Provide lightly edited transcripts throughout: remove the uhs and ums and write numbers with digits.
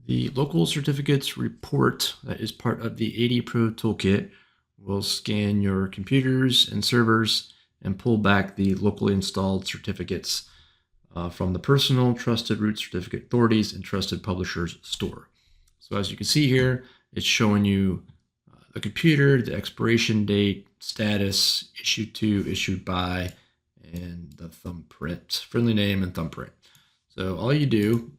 The local certificates report that is part of the AD Pro toolkit will scan your computers and servers and pull back the locally installed certificates from the personal trusted root certificate authorities and trusted publishers store. So as you can see here, it's showing you the computer, the expiration date, status, issued to, issued by, and the thumbprint, friendly name and thumbprint. So all you do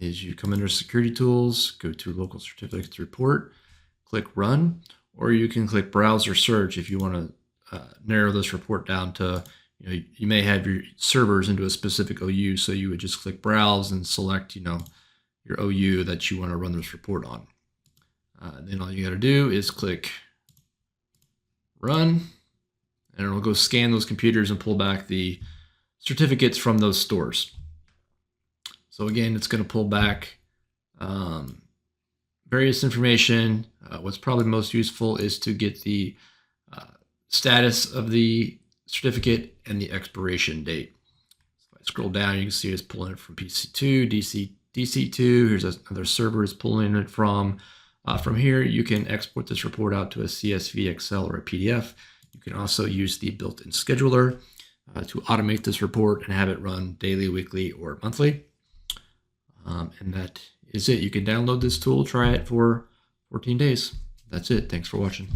is you come under security tools, go to local certificates report, click run, or you can click browse or search if you want to narrow this report down to, you may have your servers into a specific OU, so you would just click browse and select, your OU that you want to run this report on. Then all you got to do is click run, and it'll go scan those computers and pull back the certificates from those stores. So again, it's going to pull back various information. What's probably most useful is to get the status of the certificate and the expiration date. So if I scroll down, you can see it's pulling it from PC2, DC2. Here's another server is pulling it from. From here, you can export this report out to a CSV, Excel, or a PDF. You can also use the built-in scheduler to automate this report and have it run daily, weekly, or monthly. And that is it. You can download this tool, try it for 14 days. That's it. Thanks for watching.